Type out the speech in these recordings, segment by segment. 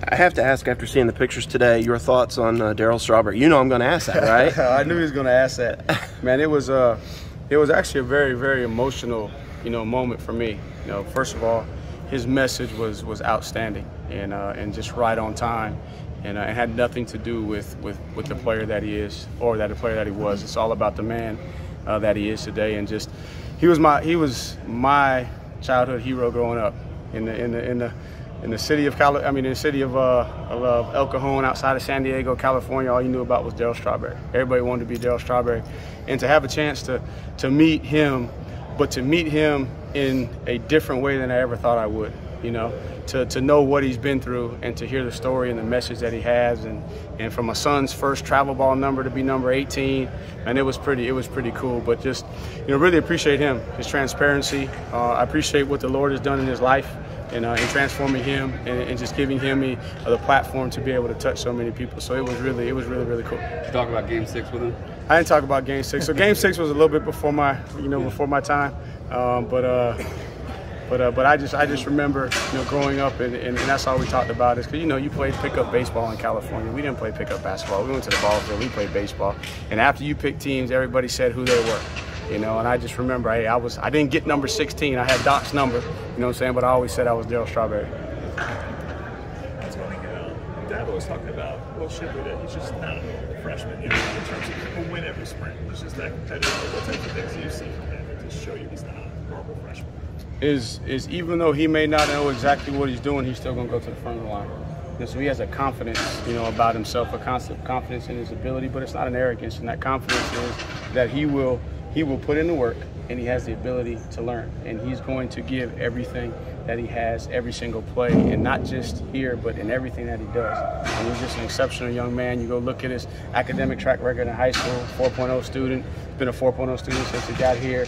I have to ask, after seeing the pictures today, your thoughts on Darryl Strawberry. You know I'm going to ask that, right? I knew he was going to ask that. Man, it was actually a very, very emotional, moment for me. First of all, his message was outstanding and just right on time, and it had nothing to do with the player that he is or the player that he was. It's all about the man that he is today, and just he was my childhood hero growing up in the city of El Cajon, outside of San Diego, California. All you knew about was Darryl Strawberry. Everybody wanted to be Darryl Strawberry, and to have a chance to meet him, but to meet him in a different way than I ever thought I would. To know what he's been through and to hear the story and the message that he has, and from a son's first travel ball number to be number 18, and it was pretty cool. But just really appreciate him, his transparency. I appreciate what the Lord has done in his life. And transforming him and just giving him the platform to be able to touch so many people. So it was really cool. Did you talk about Game 6 with him? I didn't talk about Game 6. So Game 6 was a little bit before my, before my time. But I just remember, growing up and that's all we talked about is because, you played pickup baseball in California. We didn't play pickup basketball. We went to the ball field. We played baseball. And after you picked teams, everybody said who they were. And I just remember, hey, I didn't get number 16. I had Doc's number, but I always said I was Darryl Strawberry. That's funny. Dad was talking about, that he's just not a normal freshman, in terms of he'll win every sprint. He's just that competitive. What types of things do you see from him to show you he's not a normal freshman? Is even though he may not know exactly what he's doing, he's still going to go to the front of the line. And so he has a confidence, about himself, a constant confidence in his ability, but it's not an arrogance. And that confidence is that he will put in the work, and he has the ability to learn. And he's going to give everything that he has every single play, and not just here, but in everything that he does. And he's just an exceptional young man. You go look at his academic track record in high school, 4.0 student. He's been a 4.0 student since he got here.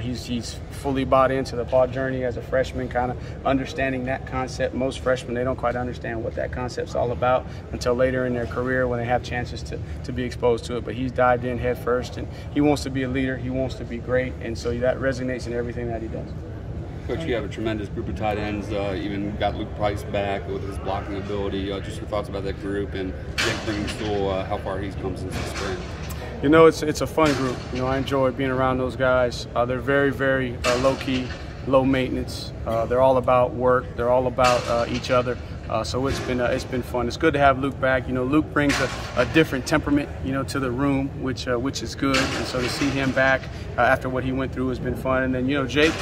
He's fully bought into the ball journey as a freshman, kind of understanding that concept. Most freshmen, they don't quite understand what that concept's all about until later in their career when they have chances to be exposed to it. But he's dived in head first, and he wants to be a leader. He wants to be great, and so that resonates in everything that he does. Coach, you have a tremendous group of tight ends. Even got Luke Price back with his blocking ability. Just your thoughts about that group and Jake Bringstool, how far he's come since the spring. It's a fun group. I enjoy being around those guys. They're very, very low-key, low maintenance. They're all about work. They're all about each other. So it's been fun. It's good to have Luke back. Luke brings a different temperament, to the room, which is good. And so to see him back after what he went through has been fun. And then Jake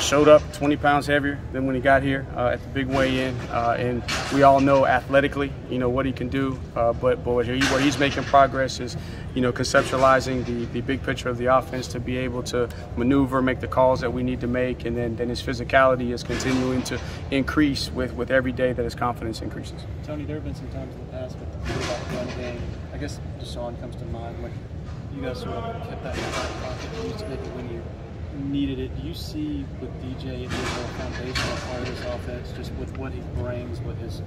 showed up 20 pounds heavier than when he got here at the big weigh-in, and we all know athletically, what he can do. But where he's making progress is, conceptualizing the big picture of the offense to be able to maneuver, make the calls that we need to make, and then his physicality is continuing to increase with every day that his confidence increases. Tony, there have been some times in the past with the quarterback run game. I guess Deshaun comes to mind when you guys sort of kept that in the back pocket, used to make it when you needed it. Do you see with DJ as a foundational part of this offense, just with what he brings, with his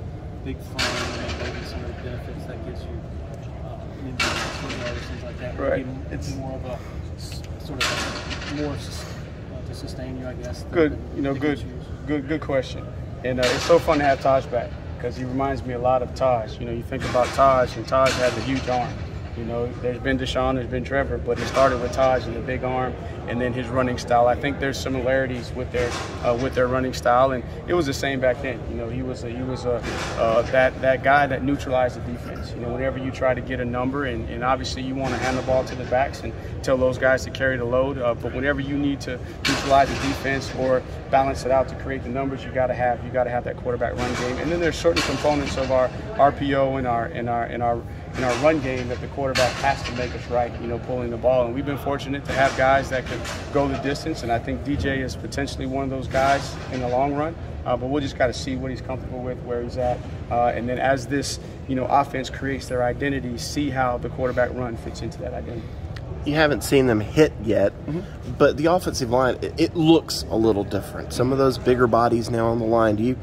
big frame and maybe some of the benefits that gives you, maybe things like that? Right. It's more of a sort of more to sustain you, I guess. Good, good question. And it's so fun to have Taj back because he reminds me a lot of Taj. You think about Taj, and Taj has a huge arm. There's been Deshaun, there's been Trevor, but it started with Taj and the big arm, and then his running style. I think there's similarities with their running style, and it was the same back then. He was that guy that neutralized the defense. Whenever you try to get a number, and obviously you want to hand the ball to the backs and tell those guys to carry the load. But whenever you need to neutralize the defense or balance it out to create the numbers, you got to have that quarterback run game. And then there's certain components of our RPO and our run game that the quarterback has to make us right, pulling the ball. And we've been fortunate to have guys that can go the distance, and I think DJ is potentially one of those guys in the long run. But we'll just got to see what he's comfortable with, where he's at. And then as this, offense creates their identity, see how the quarterback run fits into that identity. You haven't seen them hit yet, but the offensive line, it looks a little different. Some of those bigger bodies now on the line. Do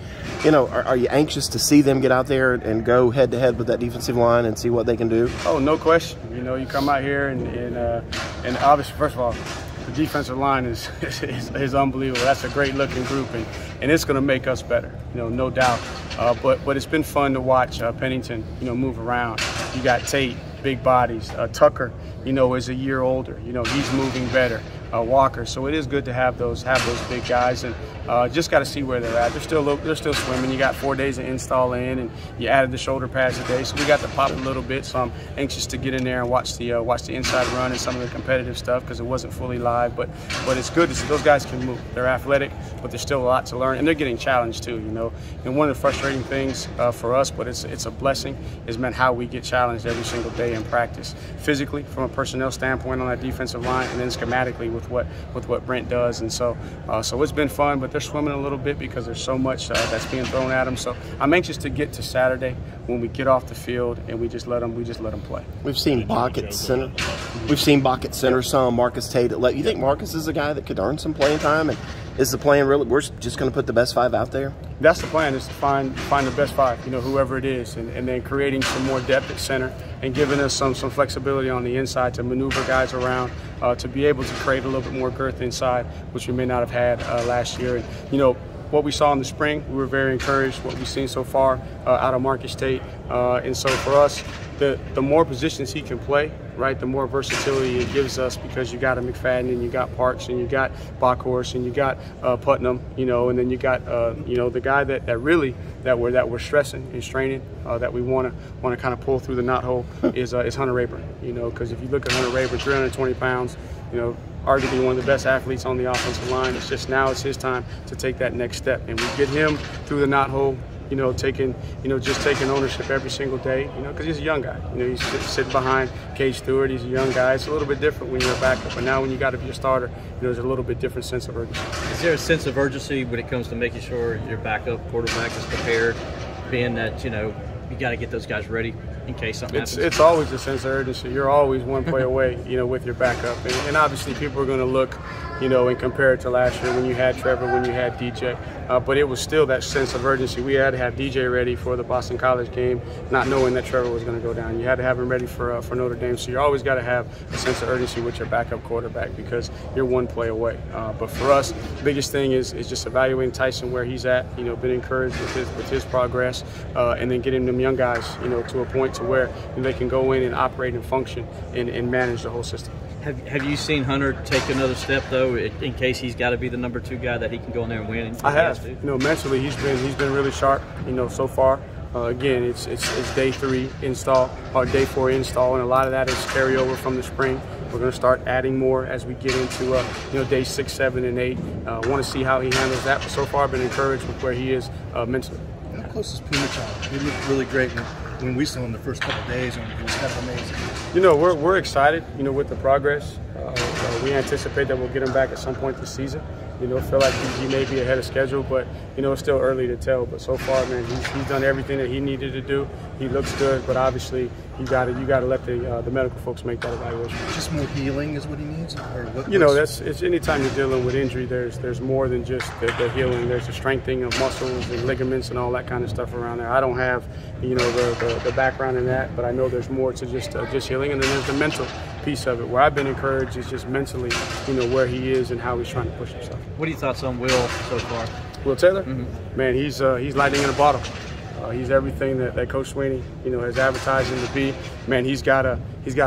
are you anxious to see them get out there and go head to head with that defensive line and see what they can do? Oh, no question. You come out here and obviously, first of all, the defensive line is unbelievable. That's a great looking group, and it's going to make us better, no doubt. But it's been fun to watch Pennington, move around. You got Tate, big bodies. Tucker, is a year older. He's moving better. Walker. So it is good to have those big guys, and just got to see where they're at. They're still swimming. You got 4 days of install in, and you added the shoulder pads today, so we got to pop a little bit. So I'm anxious to get in there and watch the inside run and some of the competitive stuff because it wasn't fully live. But it's good to see those guys can move. They're athletic, but there's still a lot to learn, and they're getting challenged too. And one of the frustrating things for us, but it's a blessing, is how we get challenged every single day in practice, physically from a personnel standpoint on that defensive line, and then schematically with what Brent does. And so it's been fun, but they're swimming a little bit because there's so much that's being thrown at them. So I'm anxious to get to Saturday when we get off the field and we just let them play. We've seen Bach at center. We've seen Bach at center some. Marcus Tate. You think Marcus is a guy that could earn some playing time? And is the plan really we're just going to put the best 5 out there? That's the plan, is to find the best 5, whoever it is, and then creating some more depth at center and giving us some flexibility on the inside to maneuver guys around, to be able to create a little bit more girth inside, which we may not have had last year. And what we saw in the spring, we were very encouraged. What we've seen so far out of Marcus Tate, and so for us, the more positions he can play, right, the more versatility it gives us, because you got a McFadden and you got Parks and you got Bockhorst and you got Putnam, and then you got the guy that we're stressing and straining, that we want to kind of pull through the knot hole is Hunter Rayburn, because if you look at Hunter Rayburn, 320 pounds, arguably one of the best athletes on the offensive line. It's just now it's his time to take that next step, and we get him through the knot hole. Taking ownership every single day, because he's a young guy. He's sitting behind Cade Stewart. He's a young guy. It's a little bit different when you're a backup, but now when you got to be a starter, there's a little bit different sense of urgency. Is there a sense of urgency when it comes to making sure your backup quarterback is prepared, being that, you got to get those guys ready in case something happens? It's always a sense of urgency. You're always one play away, with your backup. And obviously people are going to look, and compare it to last year when you had Trevor, when you had DJ. But it was still that sense of urgency. We had to have DJ ready for the Boston College game, not knowing that Trevor was going to go down. You had to have him ready for Notre Dame. So you always got to have a sense of urgency with your backup quarterback, because you're one play away. But for us, the biggest thing is just evaluating Tyson where he's at. Been encouraged with his progress, and then getting them young guys, to a point to where they can go in and operate and function and manage the whole system. Have you seen Hunter take another step, though, in case he's got to be the number 2 guy that he can go in there and win? I have. Mentally he's been really sharp, so far. Again, it's day 3 install or day 4 install, and a lot of that is carryover from the spring. We're going to start adding more as we get into day 6, 7, and 8. Want to see how he handles that. But so far, I've been encouraged with where he is mentally. How close is Pumachan? He looked really great when we saw him the first couple of days, and it was kind of amazing. We're excited, with the progress. We anticipate that we'll get him back at some point this season. Feel like he may be ahead of schedule, but it's still early to tell. But so far, man, he's done everything that he needed to do. He looks good, but obviously you got to let the medical folks make that evaluation. Just more healing is what he needs, or what? It's anytime you're dealing with injury, there's more than just the healing. There's the strengthening of muscles and ligaments and all that kind of stuff around there. I don't have the background in that, but I know there's more to just healing, and then there's the mental piece of it. Where I've been encouraged is just mentally, where he is and how he's trying to push himself. What are your thoughts on Will so far? Will Taylor? Mm-hmm. Man, he's lightning in a bottle. He's everything that Coach Sweeney, has advertised him to be. Man, he's got a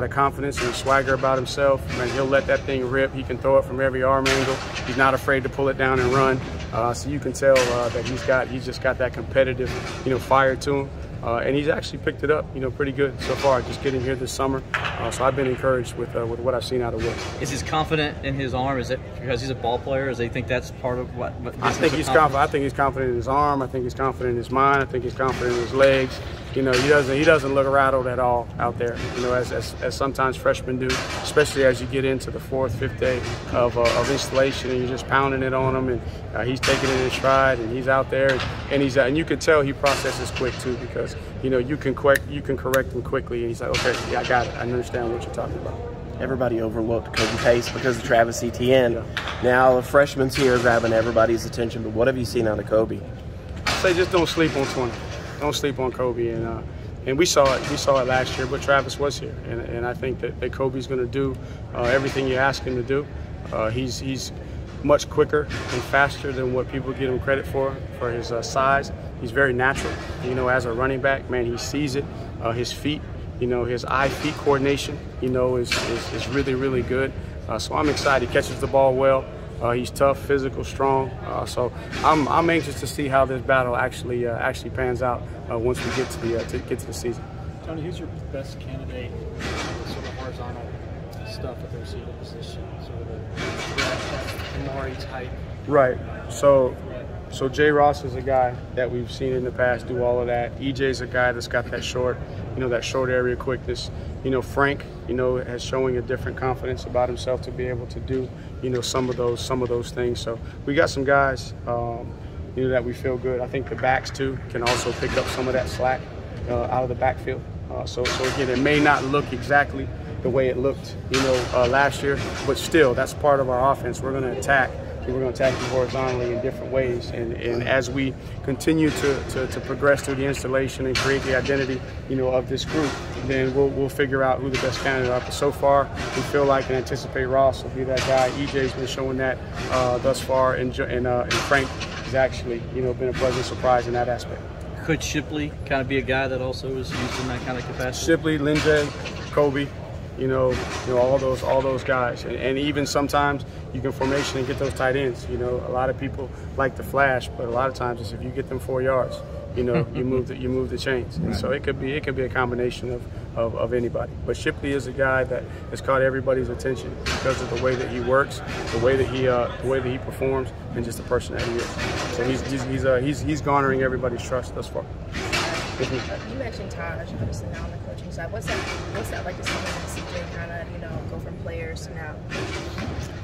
confidence and a swagger about himself. Man, he'll let that thing rip. He can throw it from every arm angle. He's not afraid to pull it down and run. So you can tell that he's just got that competitive, fire to him. And he's actually picked it up, pretty good so far, just getting here this summer. So I've been encouraged with what I've seen out of Will. Is he confident in his arm? Is it because he's a ball player? Does he think that's part of what I think he's confident. I think he's confident in his arm. I think he's confident in his mind. I think he's confident in his legs. He doesn't look rattled at all out there, as sometimes freshmen do, especially as you get into the 4th, 5th day of installation, and you're just pounding it on him, and he's taking it in stride, and he's out there, and you can tell he processes quick too, because you can correct him quickly, and he's like, okay, yeah, I got it, I understand what you're talking about. Everybody overlooked Kobe Pace because of Travis Etienne. Yeah. Now the freshman's here grabbing everybody's attention, but what have you seen out of Kobe? I say just don't sleep on 20. Don't sleep on Kobe, and we saw it. We saw it last year, but Travis was here, and I think that Kobe's going to do everything you ask him to do. He's much quicker and faster than what people give him credit for his size. He's very natural, you know, as a running back. Man, he sees it. His feet, you know, his eye-feet coordination, you know, is really, really good. So I'm excited. He catches the ball well. He's tough, physical, strong. So I'm anxious to see how this battle actually pans out once we get to the season. Tony, who's your best candidate for sort of horizontal stuff at the receiver position, sort of the Amari type? Right. So Jay Ross is a guy that we've seen in the past do all of that. EJ's a guy that's got that short, you know, that short area quickness. You know, Frank, you know, has showing a different confidence about himself to be able to do, you know, some of those things. So we got some guys, you know, that we feel good. I think the backs too can also pick up some of that slack out of the backfield. So again, it may not look exactly the way it looked, you know, last year, but still, that's part of our offense. We're going to attack. We're going to attack you horizontally in different ways, and as we continue to progress through the installation and create the identity, you know, of this group, then we'll figure out who the best candidates are. But so far, we feel like and anticipate Ross will be that guy. EJ's been showing that thus far, and Frank has actually, you know, been a pleasant surprise in that aspect. Could Shipley kind of be a guy that also is used in that kind of capacity? Shipley, Lindsay, Kobe. You know, all those guys, and even sometimes you can formation and get those tight ends. You know, a lot of people like the flash, but a lot of times it's if you get them 4 yards, you know, you move the chains. And so it could be a combination of anybody. But Shipley is a guy that has caught everybody's attention because of the way that he works, the way that he performs, and just the person that he is. So he's garnering everybody's trust thus far. You mentioned Taj obviously now on the coaching side. What's that like to see him and CJ kind of, you know, go from players to now?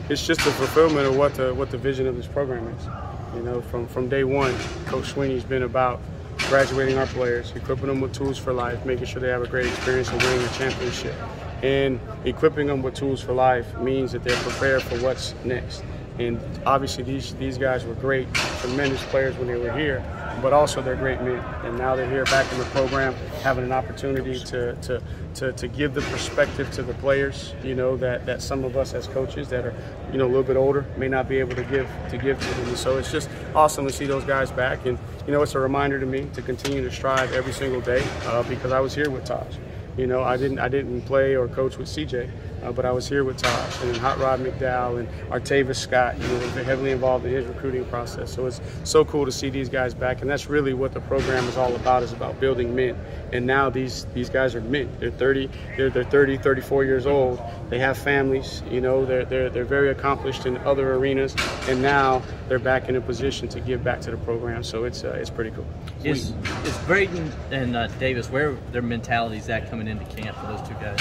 It's just the fulfillment of what the vision of this program is. You know, from day one, Coach Sweeney's been about graduating our players, equipping them with tools for life, making sure they have a great experience and winning a championship. And equipping them with tools for life means that they're prepared for what's next. And obviously these guys were great, tremendous players when they were here, but also they're great men. And now they're here back in the program, having an opportunity to give the perspective to the players, you know, that some of us as coaches that are, you know, a little bit older may not be able to give to them. And so it's just awesome to see those guys back. And, you know, it's a reminder to me to continue to strive every single day because I was here with Taj. You know, I didn't play or coach with CJ, but I was here with Taj and Hot Rod McDowell and Artavis Scott. You know, they're heavily involved in his recruiting process. So it's so cool to see these guys back, and that's really what the program is all about. Is about building men. And now these guys are men. They're 30, 34 years old. They have families. You know, they're very accomplished in other arenas, and now they're back in a position to give back to the program. So it's pretty cool. Is Braden and Davis, where their mentality's at coming into camp for those two guys?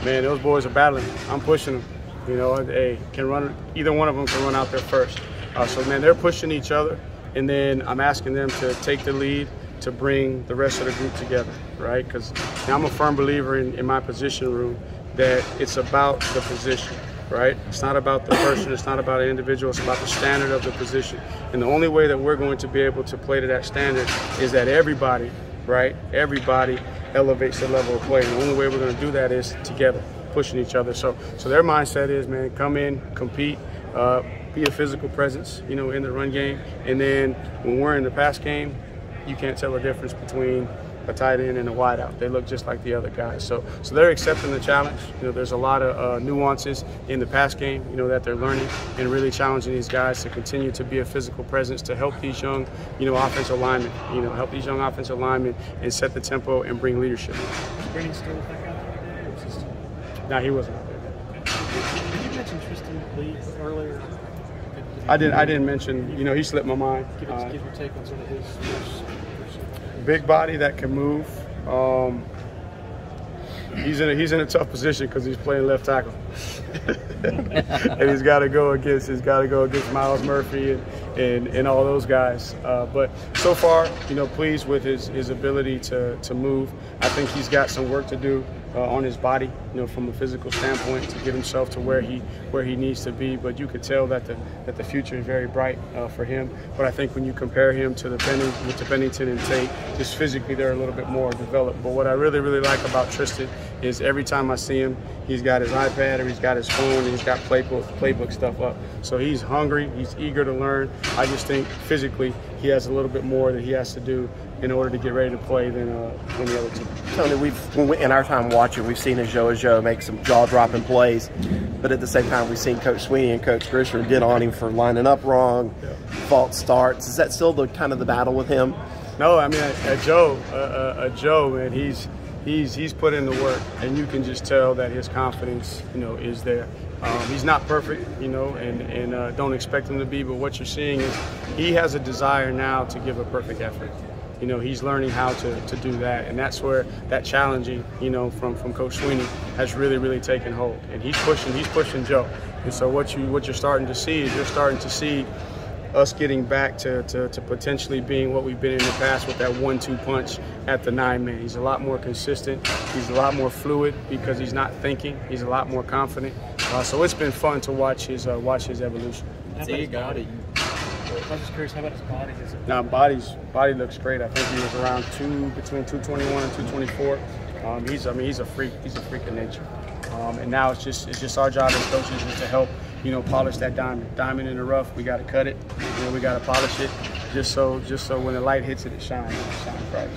Man, those boys are battling. I'm pushing them. You know, they can run. Either one of them can run out there first. So man, they're pushing each other, and then I'm asking them to take the lead to bring the rest of the group together, right? Because I'm a firm believer in my position room that it's about the position, right? It's not about the person, it's not about an individual, it's about the standard of the position. And the only way that we're going to be able to play to that standard is that everybody, right? Everybody elevates the level of play. And the only way we're going to do that is together, pushing each other. So their mindset is, man, come in, compete, be a physical presence, you know, in the run game. And then when we're in the pass game, you can't tell the difference between a tight end and a wideout. They look just like the other guys. So they're accepting the challenge. You know, there's a lot of nuances in the pass game, you know, that they're learning, and really challenging these guys to continue to be a physical presence to help these young, you know, offensive linemen, and set the tempo and bring leadership. Was Brady still with that guy? Nah, he wasn't out there. Did you mention Tristan Lee earlier? I didn't mention, you know, he slipped my mind. Give your take on sort of his big body that can move. He's in a tough position because he's playing left tackle, and he's got to go against Miles Murphy and all those guys. But so far, you know, pleased with his ability to move. I think he's got some work to do on his body, you know, from a physical standpoint to get himself to where he needs to be. But you could tell that the future is very bright for him. But I think when you compare him to Pennington and Tate, just physically they're a little bit more developed. But what I really like about Tristan is every time I see him, he's got his iPad iPad or he's got his phone and he's got playbook stuff up. So he's hungry, he's eager to learn. I just think physically he has a little bit more that he has to do in order to get ready to play than the other two. Tony, in our time watching, we've seen Ajo make some jaw-dropping plays, but at the same time, we've seen Coach Sweeney and Coach Grisher get on him for lining up wrong, false starts. Is that still the battle with him? No, I mean, Joe, man, he's put in the work, and you can just tell that his confidence, is there. He's not perfect, and don't expect him to be, but what you're seeing is he has a desire now to give a perfect effort. He's learning how to do that, and that's where that challenging, from Coach Sweeney has really, really taken hold. And he's pushing Joe. And so what you're starting to see is you're starting to see us getting back to potentially being what we've been in the past with that 1-2 punch at the 9-man. He's a lot more consistent. He's a lot more fluid because he's not thinking. He's a lot more confident. So it's been fun to watch his evolution. How about his body? I was just curious, how about his body? Now, body looks great. I think he was around between 221 and 224. He's a freak. He's a freak of nature. And now it's just our job as coaches is to help, polish that diamond in the rough. We got to cut it. We got to polish it. Just so when the light hits it, it shines bright.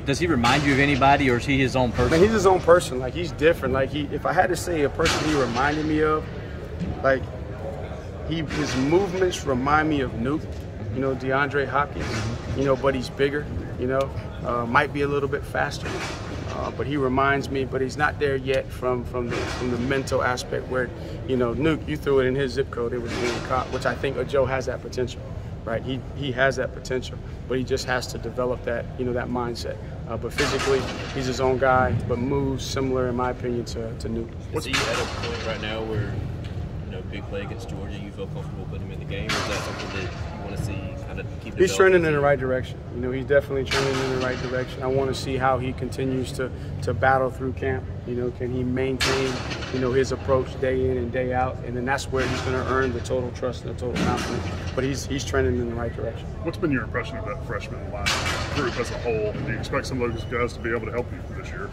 Does he remind you of anybody, or is he his own person? Man, he's his own person. Like, he's different. Like, if I had to say a person he reminded me of, like, his movements remind me of Nuke, DeAndre Hopkins, but he's bigger, might be a little bit faster, but he reminds me, but he's not there yet from the mental aspect where, Nuke, you threw it in his zip code, it was being caught, which I think Joe has that potential, right? He has that potential, but he just has to develop that, that mindset. But physically, he's his own guy, but moves similar, in my opinion, to Nuke. Is he at a point right now where, big play against Georgia, you feel comfortable putting him in the game, or is that something that you want to see kind of keep developing? He's trending in the right direction. He's definitely trending in the right direction. I want to see how he continues to battle through camp. Can he maintain, his approach day in and day out, and then that's where he's going to earn the total trust and the total confidence. But he's trending in the right direction. What's been your impression of that freshman line group as a whole? Do you expect some of those guys to be able to help you this year?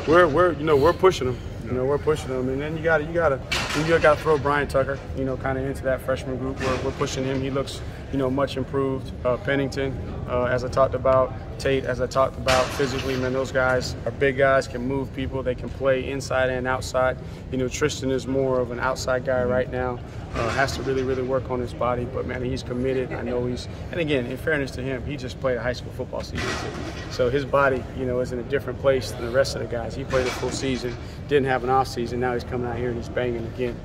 We're pushing them. We're pushing them, and then you gotta throw Brian Tucker, kind of into that freshman group. We're pushing him. He looks, much improved. Pennington, as I talked about, Tate, as I talked about, physically, man, those guys are big guys, can move people, they can play inside and outside. Tristan is more of an outside guy right now. Has to really, really work on his body, but man, he's committed. I know and again, in fairness to him, he just played a high school football season too. So his body, is in a different place than the rest of the guys. He played a full season, didn't have an off season. Now he's coming out here and he's banging again.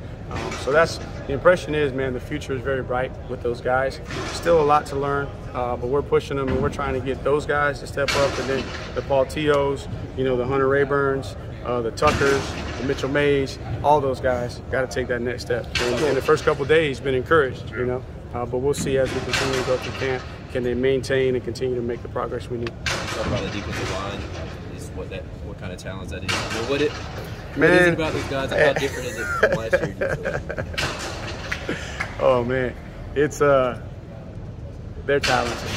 So that's the impression is, man, the future is very bright with those guys. Still a lot to learn, but we're pushing them and we're trying to get those guys to step up, and then the Paul Teos, the Hunter Rayburn's, the Tuckers, the Mitchell Mays, all those guys got to take that next step. And the first couple of days been encouraged, but we'll see as we continue to go through camp, can they maintain and continue to make the progress we need. Talk about the defensive line, what kind of challenge that is. What is it about these guys? How different is it from last year? Oh man, it's they're talented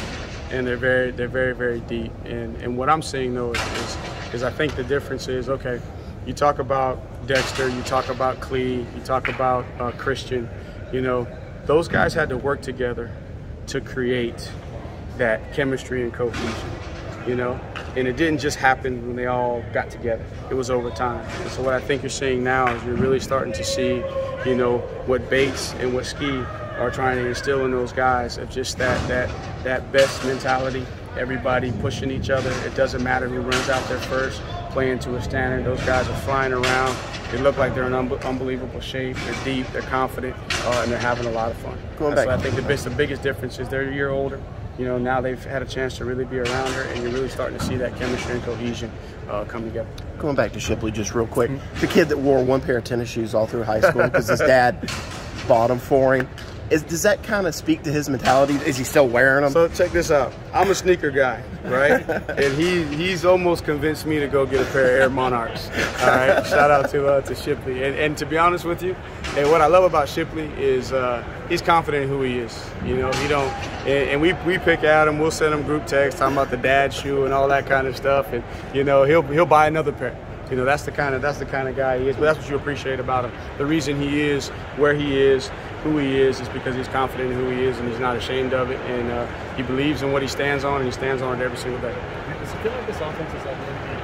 and they're very, very deep. And what I'm seeing though is I think the difference is, okay, you talk about Dexter, you talk about Clee, you talk about Christian, those guys had to work together to create that chemistry and cohesion, and it didn't just happen when they all got together. It was over time. And so what I think you're seeing now is you're really starting to see, what Bates and what Ski are trying to instill in those guys of just that best mentality, everybody pushing each other. It doesn't matter who runs out there first, playing to a standard. Those guys are flying around. They look like they're in unbelievable shape. They're deep, they're confident, and they're having a lot of fun. So I think the biggest difference is they're a year older. Now they've had a chance to really be around her, and you're really starting to see that chemistry and cohesion come together. Going back to Shipley just real quick, the kid that wore one pair of tennis shoes all through high school because his dad bought them for him. Does that kind of speak to his mentality? Is he still wearing them? So check this out. I'm a sneaker guy, right? And he's almost convinced me to go get a pair of Air Monarchs. All right. Shout out to Shipley. And to be honest with you, and what I love about Shipley is he's confident in who he is. He don't. And we pick at him. We'll send him group texts talking about the dad shoe and all that kind of stuff. And he'll buy another pair. You know, that's the kind of guy he is. But that's what you appreciate about him. The reason he is where he is, who he is because he's confident in who he is and he's not ashamed of it. And he believes in what he stands on, and he stands on it every single day. Does it feel like this offense is like